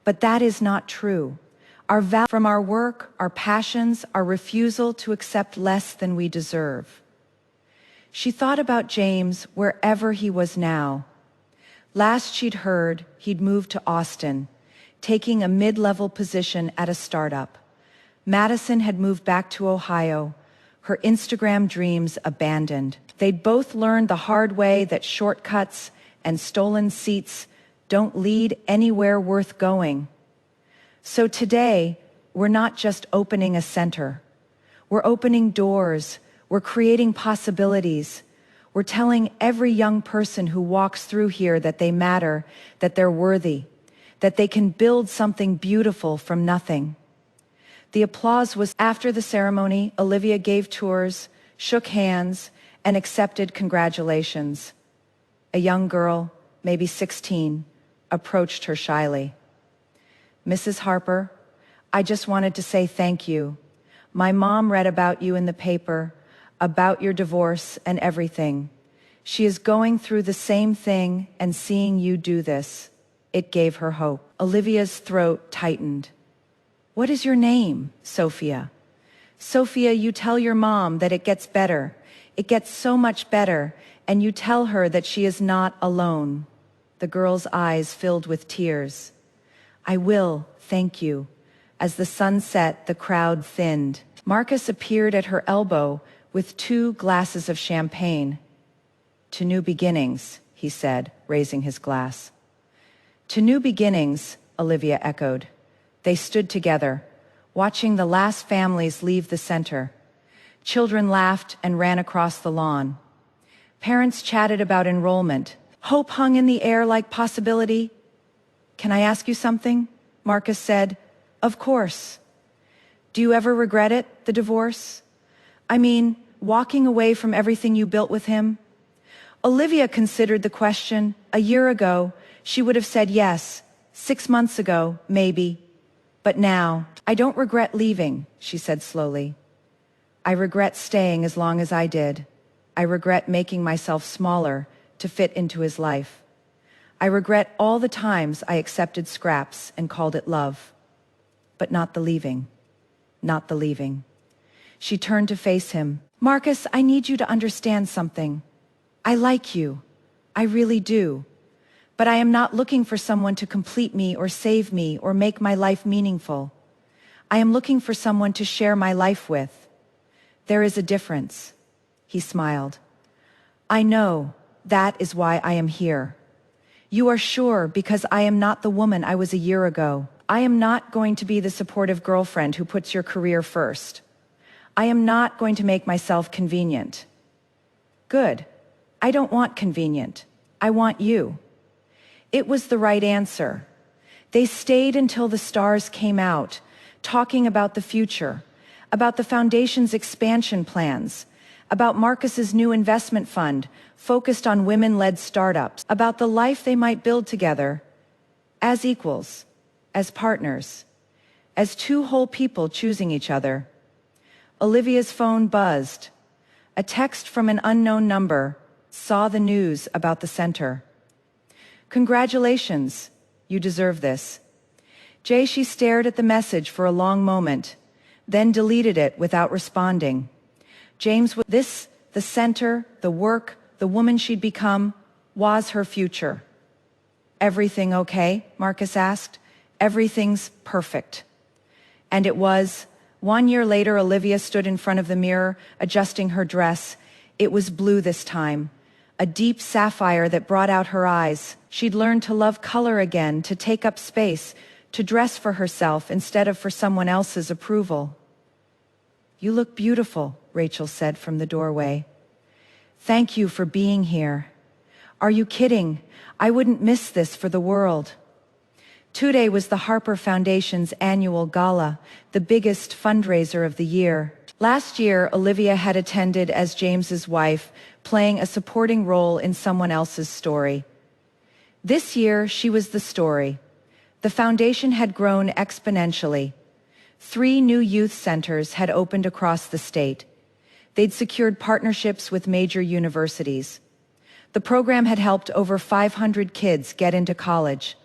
But that is not true. Our value from our work, our passions, our refusal to accept less than we deserve. She thought about James wherever he was now. Last she'd heard, he'd moved to Austin, taking a mid-level position at a startup. Madison had moved back to Ohio, her Instagram dreams abandoned. They'd both learned the hard way that shortcuts and stolen seats don't lead anywhere worth going. So today, we're not just opening a center. We're opening doors. We're creating possibilities. We're telling every young person who walks through here that they matter, that they're worthy, that they can build something beautiful from nothing. The applause was after the ceremony. Olivia gave tours, shook hands, and accepted congratulations. A young girl, maybe 16, approached her shyly. "Mrs. Harper, I just wanted to say thank you. My mom read about you in the paper, about your divorce and everything. She is going through the same thing, and seeing you do this, it gave her hope." Olivia's throat tightened. "What is your name?" "Sophia." "Sophia, you tell your mom that it gets better. It gets so much better, and you tell her that she is not alone." The girl's eyes filled with tears. "I will, thank you." As the sun set, the crowd thinned. Marcus appeared at her elbow with 2 glasses of champagne. "To new beginnings," he said, raising his glass. "To new beginnings," Olivia echoed. They stood together, watching the last families leave the center. Children laughed and ran across the lawn. Parents chatted about enrollment. Hope hung in the air like possibility. "Can I ask you something?" Marcus said. "Of course." "Do you ever regret it, the divorce? I mean, walking away from everything you built with him?" Olivia considered the question. A year ago, she would have said yes. 6 months ago, maybe. But now, "I don't regret leaving," she said slowly. "I regret staying as long as I did. I regret making myself smaller to fit into his life. I regret all the times I accepted scraps and called it love. But not the leaving. Not the leaving." She turned to face him. "Marcus, I need you to understand something. I like you. I really do. But I am not looking for someone to complete me or save me or make my life meaningful. I am looking for someone to share my life with. There is a difference." He smiled. "I know. That is why I am here. You are sure because I am not the woman I was a year ago. I am not going to be the supportive girlfriend who puts your career first. I am not going to make myself convenient." "Good. I don't want convenient. I want you. It was the right answer. They stayed until the stars came out, talking about the future, about the foundation's expansion plans, about Marcus's new investment fund focused on women-led startups, about the life they might build together as equals, as partners, as two whole people choosing each other. Olivia's phone buzzed. A text from an unknown number saw the news about the center. Congratulations, you deserve this. She stared at the message for a long moment, then deleted it without responding. The center, the work, the woman she'd become, was her future. Everything okay? Marcus asked. Everything's perfect. And it was. 1 year later, Olivia stood in front of the mirror, adjusting her dress. It was blue this time, a deep sapphire that brought out her eyes. She'd learned to love color again, to take up space, to dress for herself instead of for someone else's approval. You look beautiful, Rachel said from the doorway. Thank you for being here. Are you kidding? I wouldn't miss this for the world. Today was the Harper Foundation's annual gala, the biggest fundraiser of the year. Last year, Olivia had attended as James's wife, playing a supporting role in someone else's story. This year, she was the story. The foundation had grown exponentially. 3 new youth centers had opened across the state. They'd secured partnerships with major universities. The program had helped over 500 kids get into college,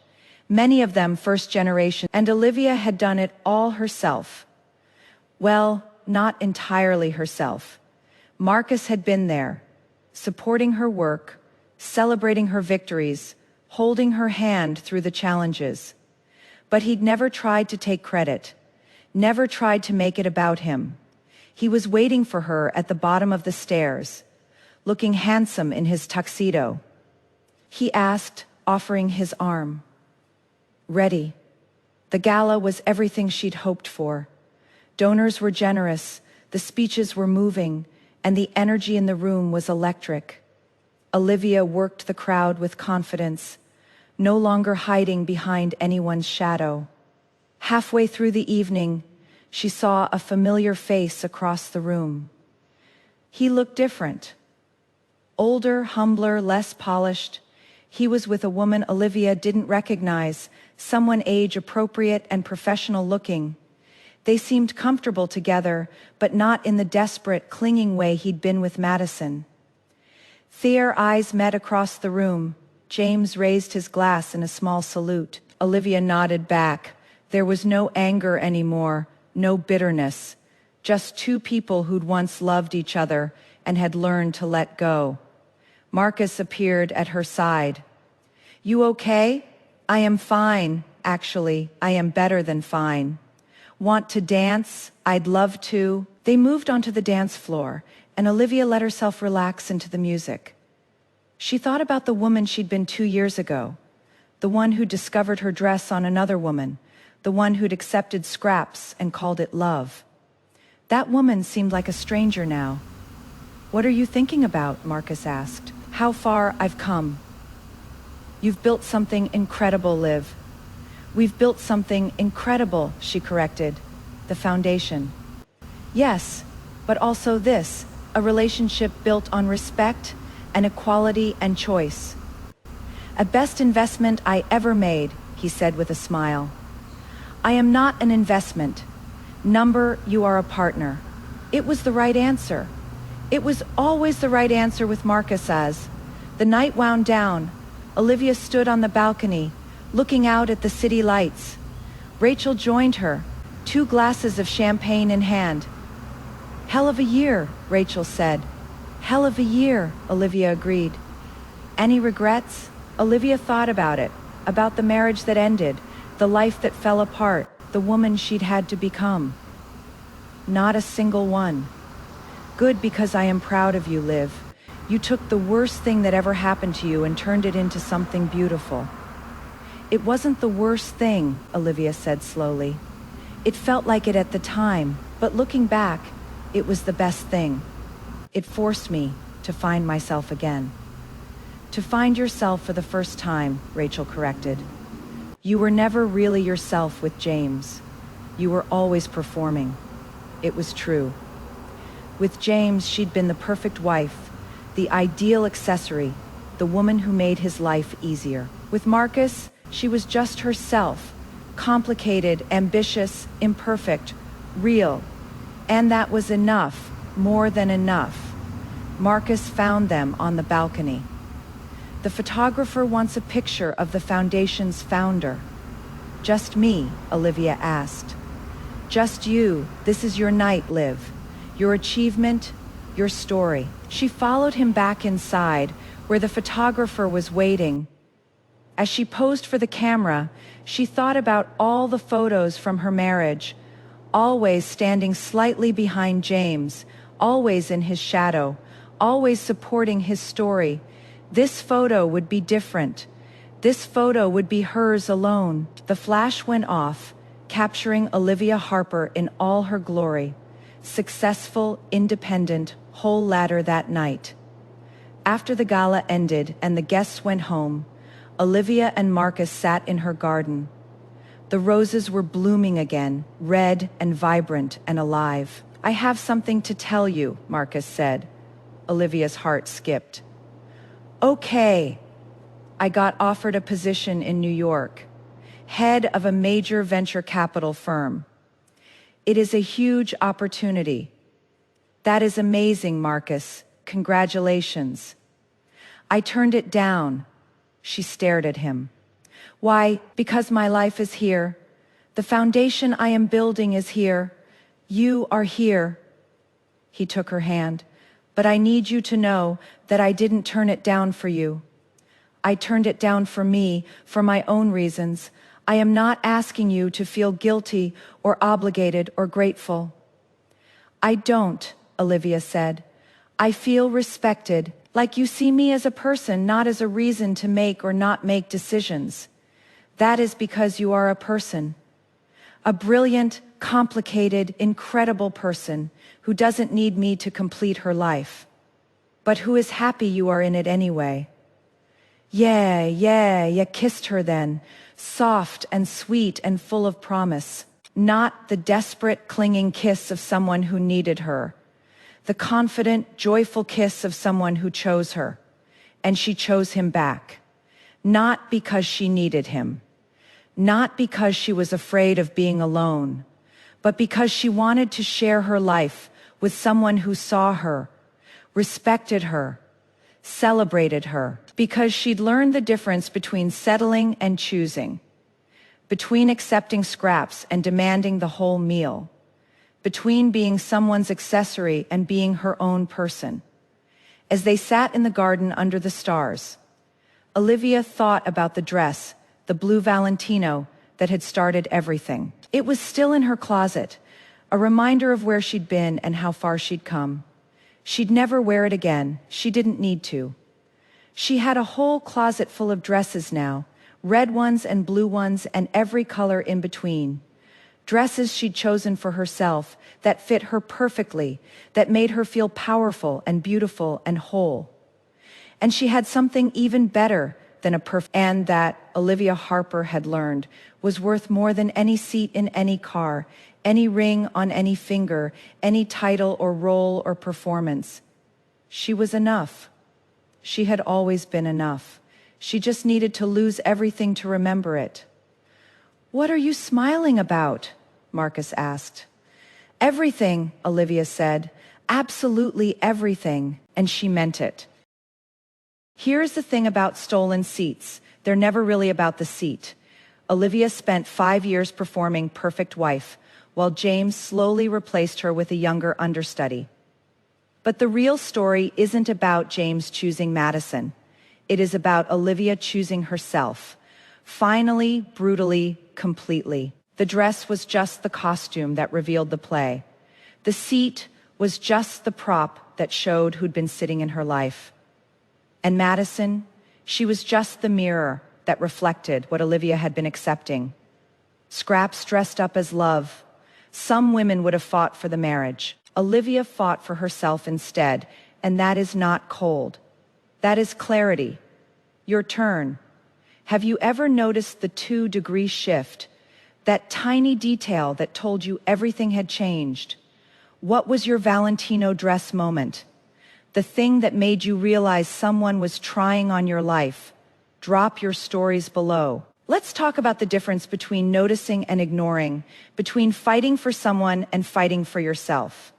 many of them first generation, and Olivia had done it all herself. Well, not entirely herself. Marcus had been there, supporting her work, celebrating her victories, holding her hand through the challenges. But he'd never tried to take credit, never tried to make it about him. He was waiting for her at the bottom of the stairs, looking handsome in his tuxedo. He asked, offering his arm. Ready. The gala was everything she'd hoped for. Donors were generous, the speeches were moving, and the energy in the room was electric. Olivia worked the crowd with confidence, no longer hiding behind anyone's shadow. Halfway through the evening, she saw a familiar face across the room. He looked different. Older, humbler, less polished. He was with a woman Olivia didn't recognize, someone age-appropriate and professional-looking. They seemed comfortable together, but not in the desperate, clinging way he'd been with Madison. Their eyes met across the room. James raised his glass in a small salute. Olivia nodded back. There was no anger anymore, no bitterness. Just 2 people who'd once loved each other and had learned to let go. Marcus appeared at her side. You okay? I am fine, actually. I am better than fine. Want to dance? I'd love to. They moved onto the dance floor, and Olivia let herself relax into the music. She thought about the woman she'd been 2 years ago, the one who discovered her dress on another woman, the one who'd accepted scraps and called it love. That woman seemed like a stranger now. What are you thinking about? Marcus asked. How far I've come. You've built something incredible, Liv. We've built something incredible, she corrected. The foundation. Yes, but also this, a relationship built on respect and equality and choice. A best investment I ever made, he said with a smile. I am not an investment. Number, you are a partner. It was the right answer. It was always the right answer with Marcus as. The night wound down. Olivia stood on the balcony, looking out at the city lights. Rachel joined her, 2 glasses of champagne in hand. Hell of a year, Rachel said. Hell of a year, Olivia agreed. Any regrets? Olivia thought about it, about the marriage that ended, the life that fell apart, the woman she'd had to become. Not a single one. Good, because I am proud of you, Liv. You took the worst thing that ever happened to you and turned it into something beautiful. It wasn't the worst thing, Olivia said slowly. It felt like it at the time, but looking back, it was the best thing. It forced me to find myself again. To find yourself for the first time, Rachel corrected. You were never really yourself with James. You were always performing. It was true. With James, she'd been the perfect wife, the ideal accessory, the woman who made his life easier. With Marcus, she was just herself, complicated, ambitious, imperfect, real. And that was enough, more than enough. Marcus found them on the balcony. The photographer wants a picture of the foundation's founder. Just me, Olivia asked. Just you, this is your night, Liv. Your achievement, your story. She followed him back inside, where the photographer was waiting. As she posed for the camera, she thought about all the photos from her marriage, always standing slightly behind James, always in his shadow, always supporting his story. This photo would be different. This photo would be hers alone. The flash went off, capturing Olivia Harper in all her glory. Successful, independent, whole ladder that night. After the gala ended and the guests went home, Olivia and Marcus sat in her garden. The roses were blooming again, red and vibrant and alive. I have something to tell you, Marcus said. Olivia's heart skipped. Okay. I got offered a position in New York, head of a major venture capital firm. It is a huge opportunity. That is amazing, Marcus. Congratulations. I turned it down. She stared at him. Why? Because my life is here. The foundation I am building is here. You are here. He took her hand. But I need you to know that I didn't turn it down for you. I turned it down for me, for my own reasons. I am not asking you to feel guilty or obligated or grateful. I don't, Olivia said. I feel respected, like you see me as a person, not as a reason to make or not make decisions. That is because you are a person. A brilliant, complicated, incredible person who doesn't need me to complete her life, but who is happy you are in it anyway. Yeah, kissed her then, soft and sweet and full of promise. Not the desperate, clinging kiss of someone who needed her. The confident, joyful kiss of someone who chose her. And she chose him back. Not because she needed him. Not because she was afraid of being alone, but because she wanted to share her life with someone who saw her, respected her, celebrated her, because she'd learned the difference between settling and choosing, between accepting scraps and demanding the whole meal, between being someone's accessory and being her own person. As they sat in the garden under the stars, Olivia thought about the dress, the blue Valentino that had started everything. It was still in her closet, a reminder of where she'd been and how far she'd come. She'd never wear it again. She didn't need to. She had a whole closet full of dresses now, red ones and blue ones and every color in between. Dresses she'd chosen for herself that fit her perfectly, that made her feel powerful and beautiful and whole. And she had something even better than a perfect, and that Olivia Harper had learned was worth more than any seat in any car, any ring on any finger, any title or role or performance. She was enough. She had always been enough. She just needed to lose everything to remember it. What are you smiling about? Marcus asked. Everything, Olivia said. Absolutely everything. And she meant it. Here's the thing about stolen seats. They're never really about the seat. Olivia spent 5 years performing Perfect Wife, while James slowly replaced her with a younger understudy. But the real story isn't about James choosing Madison. It is about Olivia choosing herself. Finally, brutally, completely. The dress was just the costume that revealed the play. The seat was just the prop that showed who'd been sitting in her life. And Madison, she was just the mirror that reflected what Olivia had been accepting. Scraps dressed up as love. Some women would have fought for the marriage. Olivia fought for herself instead, and that is not cold. That is clarity. Your turn. Have you ever noticed the 2-degree shift? That tiny detail that told you everything had changed. What was your Valentino dress moment? The thing that made you realize someone was trying on your life. Drop your stories below. Let's talk about the difference between noticing and ignoring, between fighting for someone and fighting for yourself.